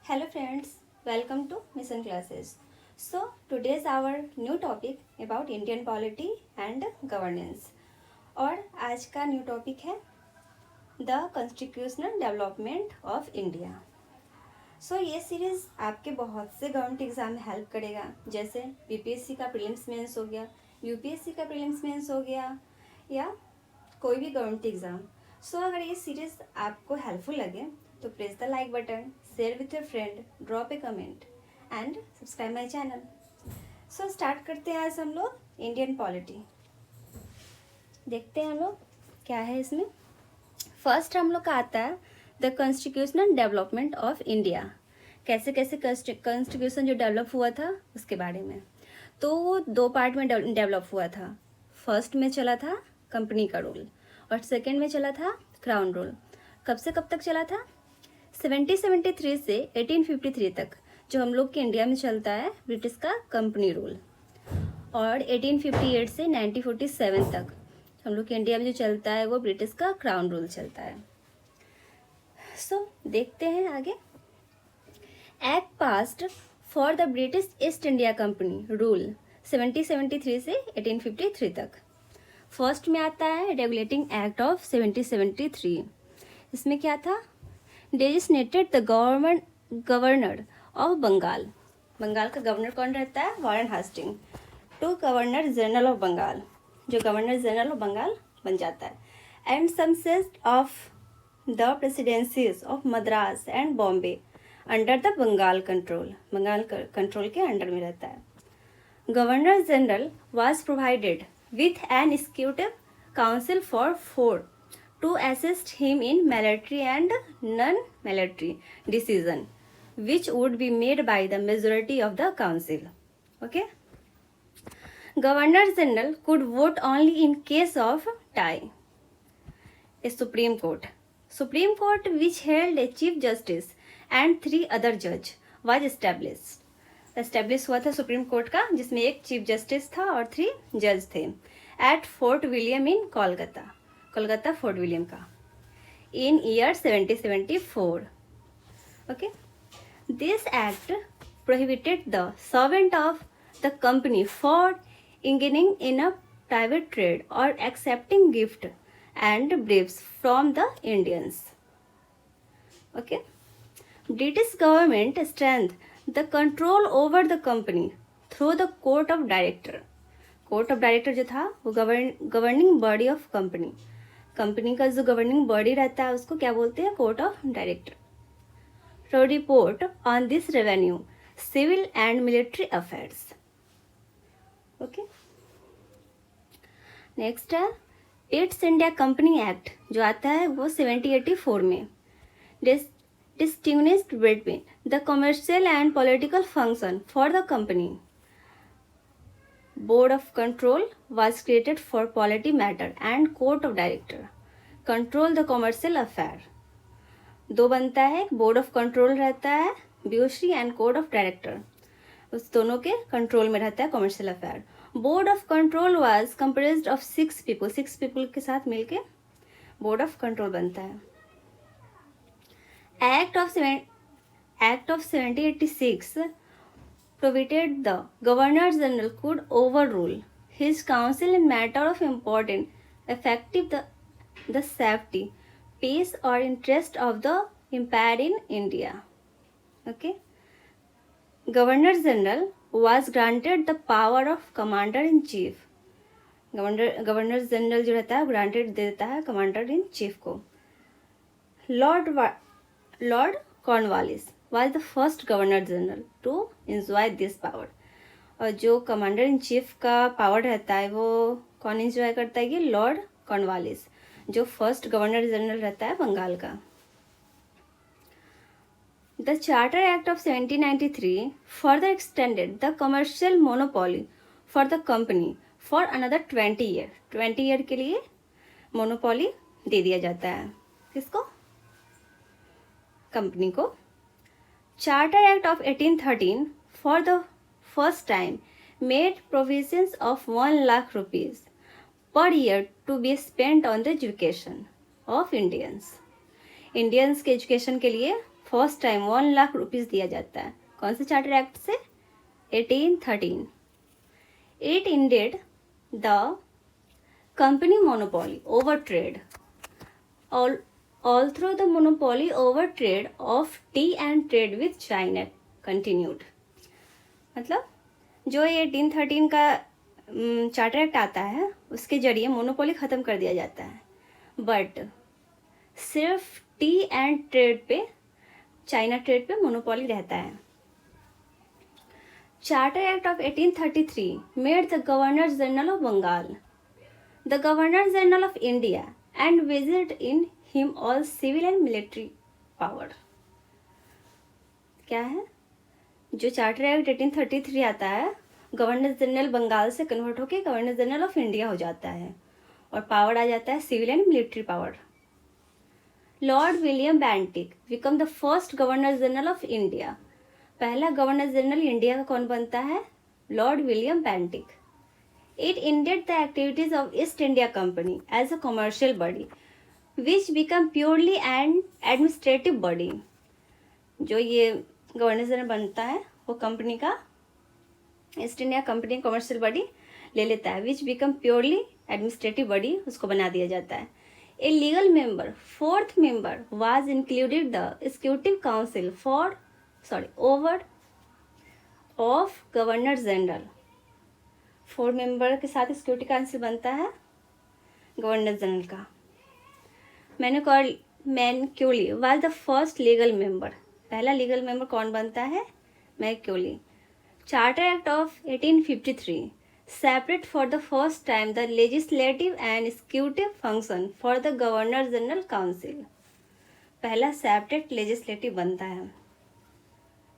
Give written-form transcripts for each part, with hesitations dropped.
Hello friends, welcome to Mission Classes. So today's our new topic about Indian polity and governance. और आज का new topic है the constitutional development of India. So ये series आपके बहुत से government exam में हेल्प करेगा, जैसे बीपीएससी का प्रीलिम्स मेंस हो गया, यूपीएससी का प्रीलिम्स मेंस हो गया, या कोई भी गवर्नमेंट एग्ज़ाम. सो अगर ये सीरीज़ आपको हेल्पफुल लगे तो press the like button, share with your friend, drop A comment and subscribe my channel. So start करते हैं आज हम लोग इंडियन पॉलिटी. देखते हैं हम लोग क्या है इसमें. फर्स्ट हम लोग का आता है the constitutional development of India. कैसे कैसे कॉन्स्टिट्यूशन जो डेवलप हुआ था उसके बारे में. तो वो दो पार्ट में डेवलप हुआ था. फर्स्ट में चला था कंपनी का रूल और सेकेंड में चला था क्राउन रूल. कब से कब तक चला था? 1773 से 1853 तक जो हम लोग के इंडिया में चलता है ब्रिटिश का कंपनी रूल, और 1858 से 1947 तक हम लोग के इंडिया में जो चलता है वो ब्रिटिश का क्राउन रूल चलता है. सो देखते हैं आगे. Act passed for the British east India company rule 1773 से 1853 तक. फर्स्ट में आता है रेगुलेटिंग एक्ट ऑफ 1773. इसमें क्या था? Designated the governor of Bengal. Bengal का गवर्नर कौन रहता है? Warren Hasting. To governor general of Bengal, जो गवर्नर जनरल ऑफ बंगाल बन जाता है. And some set of the presidencies of Madras and Bombay under the Bengal control. Bengal control के अंडर में रहता है. Governor general was provided with an executive council for 4 to assist him in military and non-military decision, which would be made by the majority of the council. Okay. Governor General could vote only in case of tie. A Supreme Court. Supreme Court, which held a Chief Justice and 3 other judge, was established. Establish हुआ था supreme court का, जिसमें एक chief justice था और 3 जज थे. At Fort William in Kolkata. Kolkata Fort William का in year 1774. Okay. This act prohibited the servant of the company for engaging in a private trade और accepting gift and bribes from the Indians. Okay. British government strength the control over the company through the court of director. Court of director जो था वो governing body of company. Company का जो governing body रहता है उसको क्या बोलते हैं? Court of director. To report on this revenue, civil and military affairs. Okay. Next है ईस्ट इंडिया कंपनी एक्ट, जो आता है वो 1784 में. Distinguished between the commercial and political function for the company. Board of Control was created for polity matter and Court of Director control the commercial affair. दो बनता है. Board of control रहता है BOC and code of director, उस दोनों के control में रहता है commercial affair. Board of control was compressed of 6 people. 6 people के साथ मिलके बोर्ड ऑफ कंट्रोल बनता है. Act of 1786 provided the Governor General could overrule his council in matter of important affecting the safety, peace or interest of the empire in India. Okay. Governor General was granted the power of Commander in Chief. Governor General जो रहता है granted देता है Commander in Chief को. Lord Cornwallis was the first Governor General to enjoy this power. और जो commander in chief का power रहता है वो कौन इंजॉय करता है? ये लॉर्ड कॉर्नवालिस, जो फर्स्ट गवर्नर जनरल रहता है बंगाल का. The charter act of 1793 further extended the commercial monopoly for the company for another 20 year. 20 year के लिए मोनोपोली दे दिया जाता है. किसको? कंपनी को. Charter Act of 1813 for the first time made provisions of 1 lakh rupees per year to be spent on the education of Indians. Indians के education के लिए फर्स्ट टाइम 1,00,000 रुपीज़ दिया जाता है। कौन से चार्टर एक्ट से? 1813। It ended the company monopoly over trade. Although the monopoly over trade of tea and trade with China continued. मतलब जो ये 1813 का चार्टर एक्ट आता है उसके जरिए मोनोपोली ख़त्म कर दिया जाता है, बट सिर्फ टी एंड ट्रेड पे, चाइना ट्रेड पे मोनोपोली रहता है। Charter act of 1833 made the governor general of Bengal the Governor General of India and vested in him all civil and military power. क्या है? जो चार्टर एक्ट 1833 आता है, गवर्नर जनरल बंगाल से कन्वर्ट होकर गवर्नर जनरल ऑफ इंडिया हो जाता है और पावर आ जाता है civil and military power. Lord William Bentinck become the first governor general of India. पहला गवर्नर जनरल इंडिया का कौन बनता है? Lord William Bentinck. It ended the activities of East India Company as a commercial body, which became purely an administrative body. जो ये governor general बनता है वो कंपनी का East India company commercial body ले लेता है, which become purely administrative body उसको बना दिया जाता है। A legal member, fourth member was included the executive council over of governor general. 4 member के साथ सिक्योरिटी काउंसिल बनता है गवर्नर जनरल का। Macaulay was the first legal member. पहला लीगल मेंबर कौन बनता है? Macaulay. Charter act of 1853 separate for the first time the legislative and executive function for the governor general council. पहला separate legislative बनता है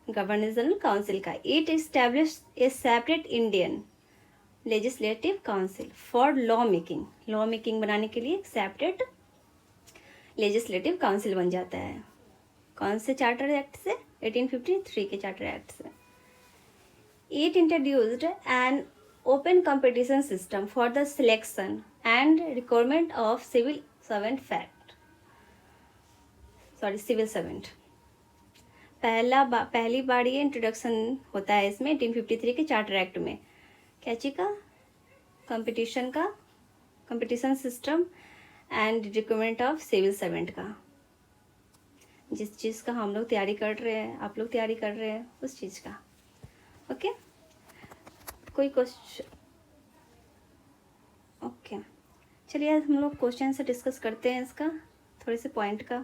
governor general council का। It establish A separate Indian legislative council for law making बनाने के लिए separate legislative council बन जाता है। कौन से चार्टर एक्ट से? 1853 के चार्टर एक्ट से। It introduced an open competition system for the selection and requirement of civil servant. पहली बार ये इंट्रोडक्शन होता है इसमें 1853 के चार्टर एक्ट में। कैची का? Competition system and recruitment of civil servant का। जिस चीज़ का हम लोग तैयारी कर रहे हैं, आप लोग तैयारी कर रहे हैं, उस चीज़ का। ओके, कोई क्वेश्चन? ओके, चलिए आज हम लोग क्वेश्चन से डिस्कस करते हैं इसका थोड़े से पॉइंट का।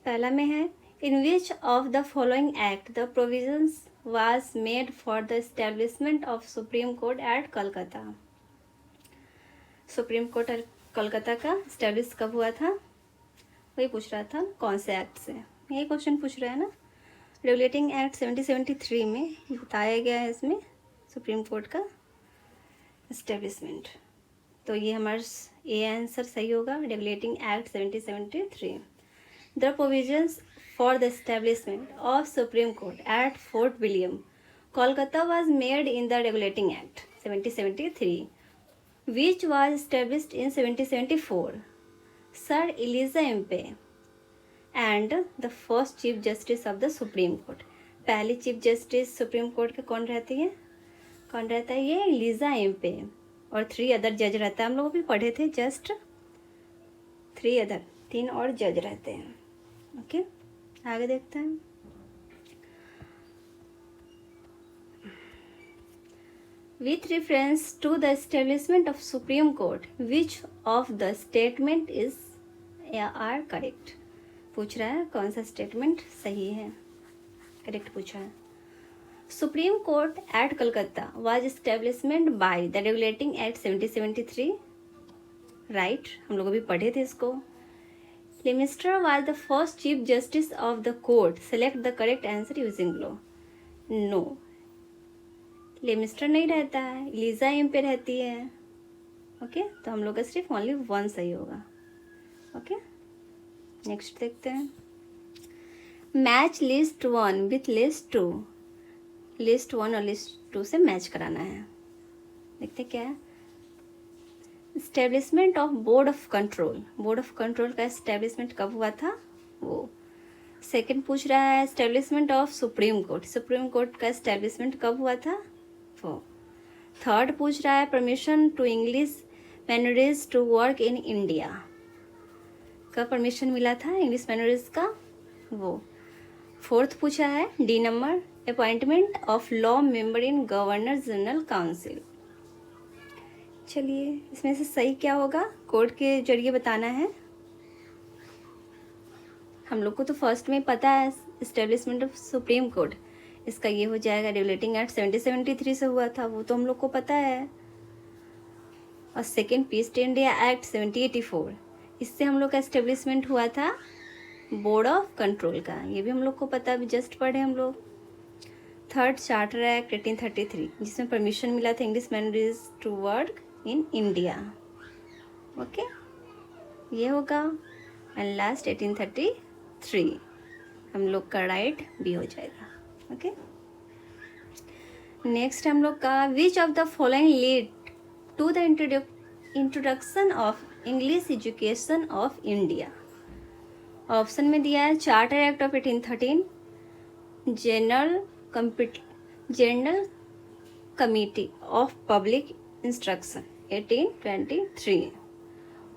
पहला में है, in which of the following act the provisions was made for the establishment of Supreme Court at Kolkata। Supreme court Kolkata का इस्टेब्लिश कब हुआ था? वही पूछ रहा था कौन से एक्ट से, यही क्वेश्चन पूछ रहा है ना। रेगुलेटिंग एक्ट 1773 में बताया गया है इसमें सुप्रीम कोर्ट का इस्टेब्लिशमेंट, तो ये हमारा ए आंसर सही होगा। Regulating act 1773। The provisions for the establishment of Supreme Court at Fort William, Kolkata was made in the Regulating Act 1773, which was established in 1774. Sir Eliza Impey and the first Chief Justice of the Supreme Court। पहली chief justice supreme court के कौन रहता है? ये Elijah Aamby और 3 other जज रहता है। हम लोग भी पढ़े थे जस्ट 3 और जज रहते हैं। ओके, आगे देखते हैं। With reference to the establishment of Supreme Court, which of the statement is are correct? पूछ रहा है कौन सा स्टेटमेंट सही है, करेक्ट पूछा है। Supreme court at Calcutta was establishment by the regulating act 1773, right, हम लोग अभी पढ़े थे इसको। Leominster was the first Chief Justice of the court. Select the correct answer using law. No, लेमिस्टर नहीं रहता है, लीजा एम पे रहती है। ओके, तो हम लोग का सिर्फ ओनली 1 सही होगा। ओके, नेक्स्ट देखते हैं। Match list 1 with list 2। List 1 और लिस्ट 2 से मैच कराना है। देखते क्या है। Establishment of board of control. Board of control का इस्टेब्लिशमेंट कब हुआ था? वो सेकंड पूछ रहा है establishment of supreme court, supreme court का एस्टेब्लिशमेंट कब हुआ था? वो। थर्ड पूछ रहा है permission to English minorities to work in India, कब परमिशन मिला था इंग्लिश माइनॉरिटीज का? वो। फोर्थ पूछा है the number appointment of law member in governor general council. चलिए इसमें से सही क्या होगा, कोर्ट के जरिए बताना है। हम लोग को तो फर्स्ट में पता है एस्टेब्लिशमेंट ऑफ सुप्रीम कोर्ट, इसका ये हो जाएगा रेगुलेटिंग एक्ट 1773 से हुआ था, वो तो हम लोग को पता है। और सेकेंड ईस्ट इंडिया एक्ट 1784, इससे हम लोग का एस्टेब्लिशमेंट हुआ था बोर्ड ऑफ कंट्रोल का, ये भी हम लोग को पता, अभी जस्ट पढ़े हम लोग। थर्ड चार्टर एक्ट 1833, जिसमें परमिशन मिला था English minorities to work in India. Okay, ये होगा। एंड लास्ट 1833, हम लोग का राइट बी हो जाएगा। ओके, नेक्स्ट हम लोग का which of the following lead to the introduction of English education of India. Option में दिया है charter act of 1813, general committee of public instruction 1823,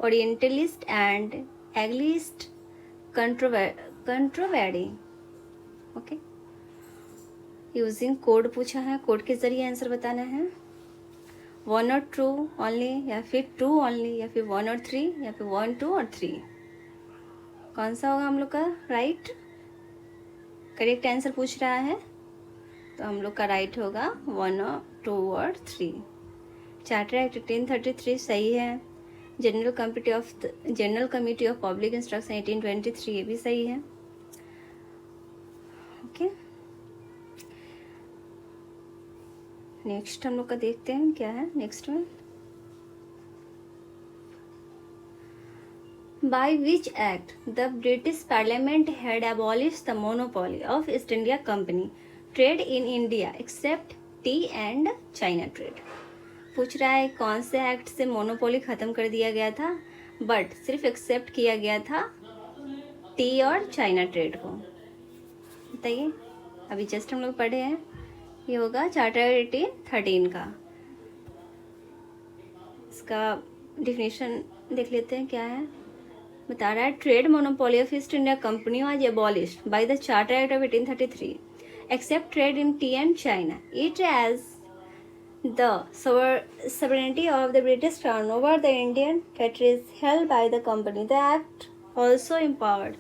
orientalist and anglicist controversy. Okay, using code पूछा है, code के जरिए आंसर बताना है। 1 और 2 ओनली, या फिर 2 ओनली, या फिर 1 और 3, या फिर 1, 2 और 3, कौन सा होगा हम लोग का राइट? करेक्ट आंसर पूछ रहा है, तो हम लोग का राइट होगा 1 और 2 और 3। चार्टर एक्ट 1833 सही है। General committee of public instruction 1823, ये भी सही है। ओके, नेक्स्ट हम लोग का देखते हैं क्या है नेक्स्ट में। By which act the British Parliament had abolished the monopoly of East India Company trade in India except tea and China trade। पूछ रहा है कौन से एक्ट से मोनोपोली ख़त्म कर दिया गया था, बट सिर्फ एक्सेप्ट किया गया था टी और चाइना ट्रेड को। बताइए, अभी जस्ट हम लोग पढ़े हैं, ये होगा चार्टर 1813 का। इसका डिफिनेशन देख लेते हैं क्या है। बता रहा है trade monopoly of east India company was abolished by the charter act of 1833 except trade in tea and China, it as the sovereignty of the British Crown over the Indian territories held by the company. The act also empowered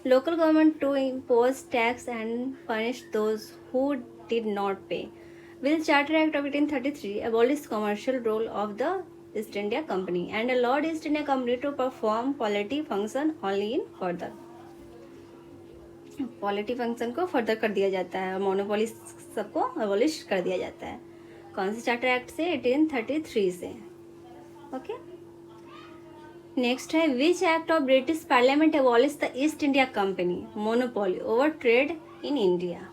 local government to impose tax and punish those who did not pay. With Charter Act of 1833 abolished commercial role of the East India Company and allowed East India Company to perform polity function only in further. Polity function को further कर दिया जाता है और monopoly सबको abolish कर दिया जाता है। कौन से चार्टर एक्ट से? 1833 से। ओके, नेक्स्ट है which act of British parliament abolish the East India company monopoly over trade in India.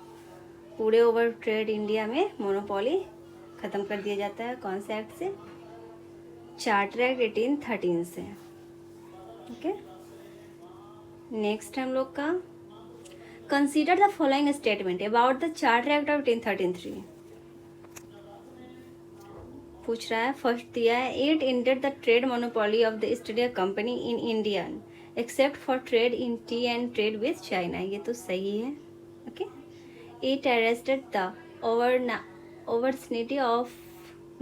पूरे ओवर ट्रेड इंडिया में मोनोपोली खत्म कर दिया जाता है, कौन से एक्ट से? चार्टर एक्ट 1813 से। ओके, नेक्स्ट हम लोग का consider the following statement about the charter act of 1833। पूछ रहा है, फर्स्ट दिया है it ended the trade monopoly of the East India company in Indian except for trade in tea and trade with China, ये तो सही है। Okay, it arrested the sovereignty of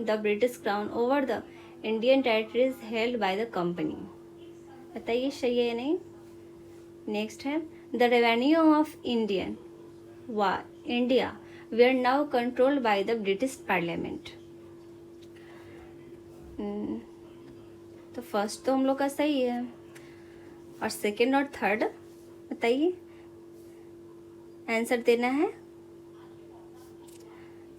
the British crown over the Indian territories held by the company, बताइए सही है या नहीं। Next है the revenue of India were now controlled by the British parliament. तो फर्स्ट तो हम लोग का सही है, और सेकंड और थर्ड बताइए, आंसर देना है।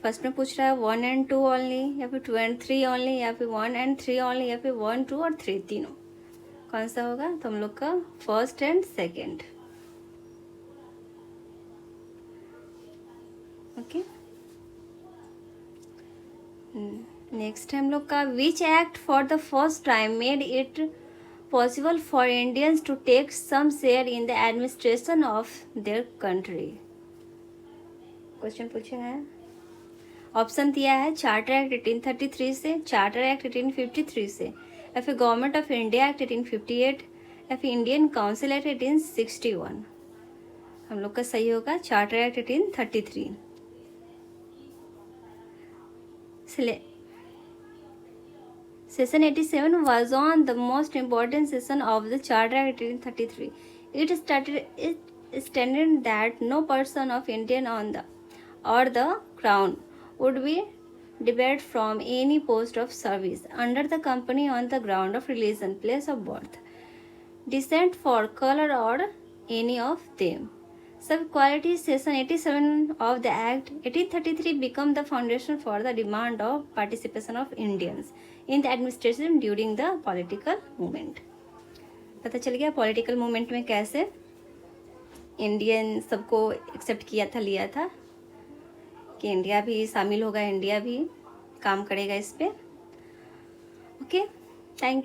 फर्स्ट में पूछ रहा है 1 and 2 ओनली, या फिर 2 and 3 ओनली, या फिर 1 and 3 ओनली, या फिर 1, 2 और 3 तीनों, कौन सा होगा? तो हम लोग का first and second. Okay, next है हम लोग का which act for the first time made it possible for Indians to take some share in the administration of their country? Question पूछा है, ऑप्शन दिया है चार्टर एक्ट 1833 से, चार्टर एक्ट 1853 से, या फिर गवर्नमेंट ऑफ इंडिया एक्ट 1858, या फिर इंडियन काउंसिल एक्ट 1861। हम लोग का सही होगा charter act 1833। Session 87 was on the most important session of the Charter Act 1833. It stated that no person of Indian on the or the crown would be debarred from any post of service under the company on the ground of religion, place of birth, descent, for color, or any of them. Sub-quality Session 87 of the Act 1833 became the foundation for the demand of participation of Indians in the administration during the political movement. पता चल गया political movement में कैसे Indian सबको accept किया था, लिया था कि इंडिया भी शामिल होगा, इंडिया भी काम करेगा इस पे। ओके।